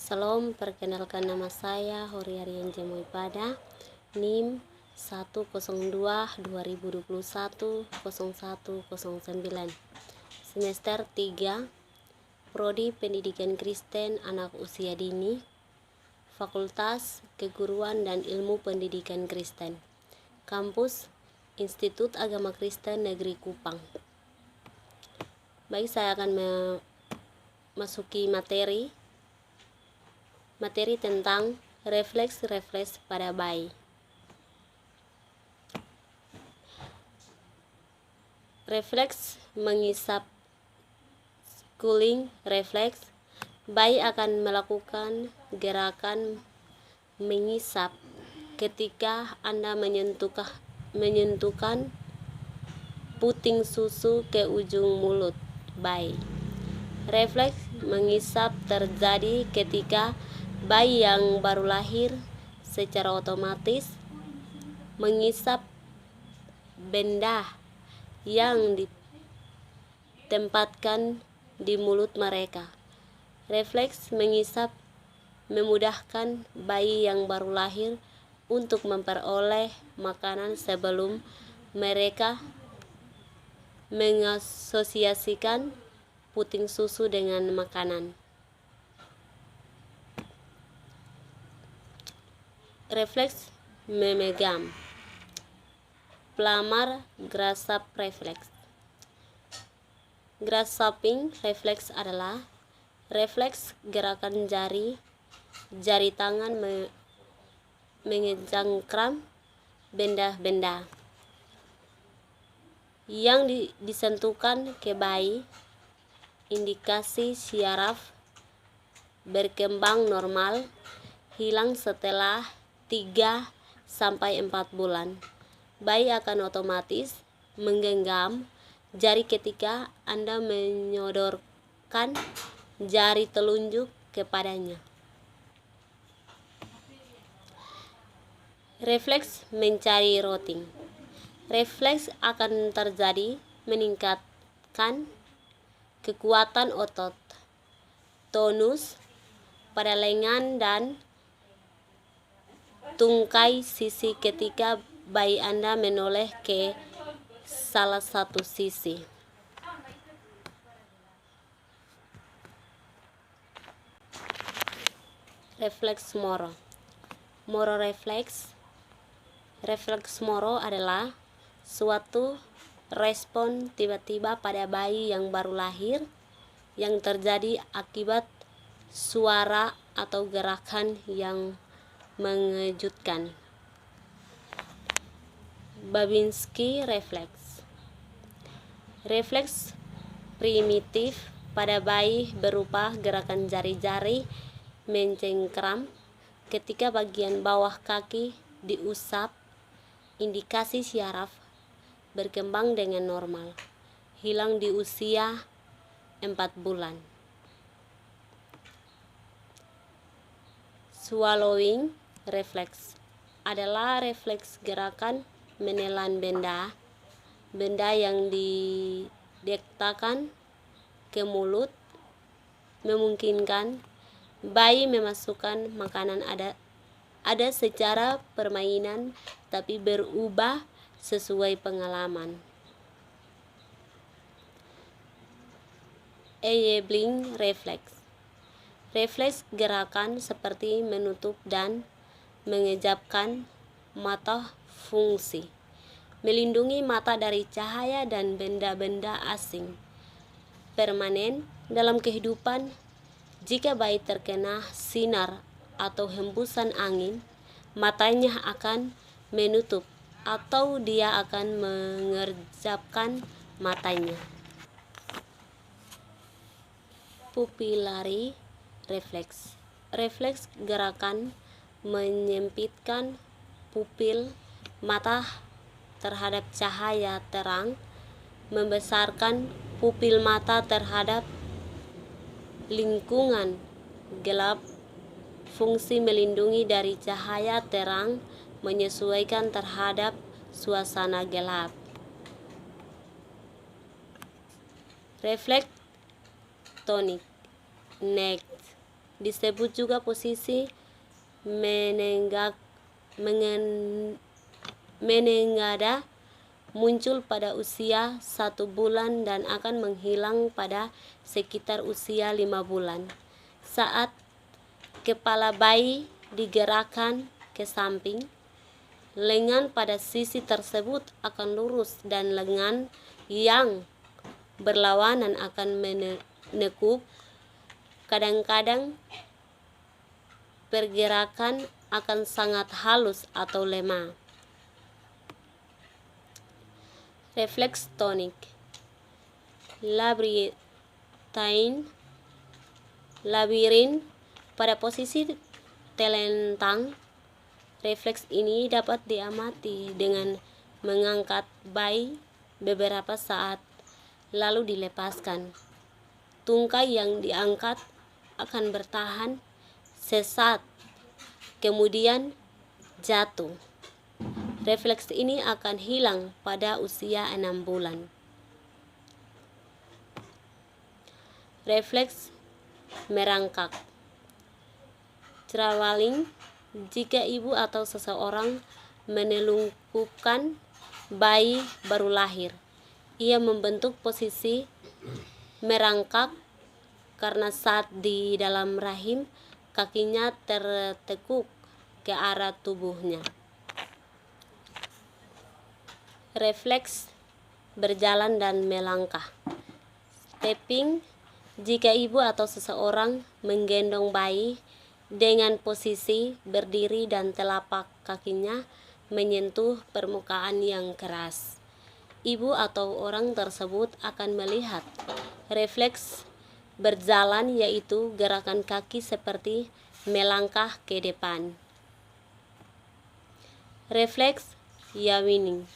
Salam, perkenalkan nama saya Hori Aryan Jemoipada, NIM 102-2021-0109, semester 3, Prodi Pendidikan Kristen Anak Usia Dini, Fakultas Keguruan dan Ilmu Pendidikan Kristen, Kampus Institut Agama Kristen Negeri Kupang. Baik, saya akan memasuki materi tentang refleks pada bayi. Refleks mengisap. Cooling refleks, bayi akan melakukan gerakan mengisap ketika Anda menyentuhkan puting susu ke ujung mulut bayi. Refleks mengisap terjadi ketika bayi yang baru lahir secara otomatis mengisap benda yang ditempatkan di mulut mereka. Refleks mengisap memudahkan bayi yang baru lahir untuk memperoleh makanan sebelum mereka mengasosiasikan puting susu dengan makanan. Refleks memegang. Pelamar grasp refleks. Grasping refleks adalah refleks gerakan jari tangan mengejangkram benda-benda yang disentuhkan ke bayi. Indikasi syaraf berkembang normal hilang setelah 3-4 bulan. Bayi akan otomatis menggenggam jari ketika Anda menyodorkan jari telunjuk kepadanya. Refleks mencari rotting. Refleks akan terjadi meningkatkan kekuatan otot, tonus pada lengan dan tungkai sisi ketika bayi Anda menoleh ke salah satu sisi. Refleks moro. Moro refleks. Refleks moro adalah suatu respon tiba-tiba pada bayi yang baru lahir yang terjadi akibat suara atau gerakan yang mengejutkan. Babinski refleks. Refleks primitif pada bayi berupa gerakan jari-jari mencengkram ketika bagian bawah kaki diusap. Indikasi syaraf berkembang dengan normal, hilang di usia 4 bulan. Swallowing refleks adalah refleks gerakan menelan benda yang didektakan ke mulut, memungkinkan bayi memasukkan makanan ada secara permainan tapi berubah sesuai pengalaman. Enabling refleks. Refleks gerakan seperti menutup dan mengejapkan mata fungsi melindungi mata dari cahaya dan benda-benda asing permanen dalam kehidupan. Jika bayi terkena sinar atau hembusan angin, matanya akan menutup atau dia akan mengerjapkan matanya. Pupillary refleks. Refleks gerakan menyempitkan pupil mata terhadap cahaya terang, membesarkan pupil mata terhadap lingkungan gelap. Fungsi melindungi dari cahaya terang menyesuaikan terhadap suasana gelap. Refleks tonik. Next, disebut juga posisi menengada, muncul pada usia 1 bulan dan akan menghilang pada sekitar usia 5 bulan. Saat kepala bayi digerakkan ke samping, lengan pada sisi tersebut akan lurus dan lengan yang berlawanan akan menekuk. Kadang-kadang pergerakan akan sangat halus atau lemah. Refleks tonik. Labirin pada posisi telentang. Refleks ini dapat diamati dengan mengangkat bayi beberapa saat lalu dilepaskan. Tungkai yang diangkat akan bertahan sesaat, kemudian jatuh. Refleks ini akan hilang pada usia 6 bulan. Refleks merangkak. Traveling, jika ibu atau seseorang menelungkupkan bayi baru lahir, ia membentuk posisi merangkak karena saat di dalam rahim kakinya tertekuk ke arah tubuhnya. Refleks berjalan dan melangkah. Stepping, jika ibu atau seseorang menggendong bayi dengan posisi berdiri dan telapak kakinya menyentuh permukaan yang keras, ibu atau orang tersebut akan melihat refleks berjalan, yaitu gerakan kaki seperti melangkah ke depan. Refleks yawning,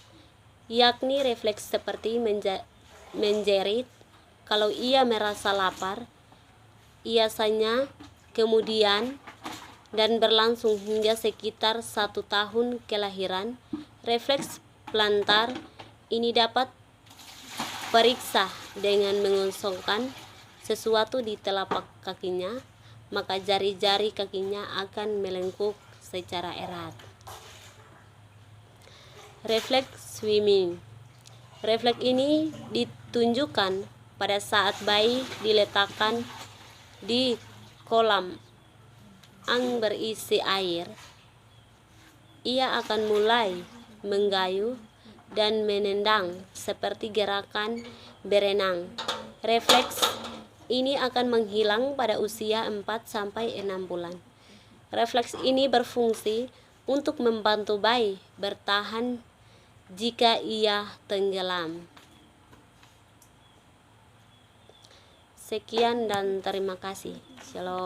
yakni refleks seperti menjerit kalau ia merasa lapar, biasanya kemudian dan berlangsung hingga sekitar 1 tahun kelahiran. Refleks plantar ini dapat periksa dengan mengosongkan sesuatu di telapak kakinya, maka jari-jari kakinya akan melengkung secara erat. Refleks swimming. Refleks ini ditunjukkan pada saat bayi diletakkan di kolam yang berisi air. Ia akan mulai menggayuh dan menendang seperti gerakan berenang. Refleks ini akan menghilang pada usia 4-6 bulan. Refleks ini berfungsi untuk membantu bayi bertahan jika ia tenggelam. Sekian dan terima kasih. Shalom.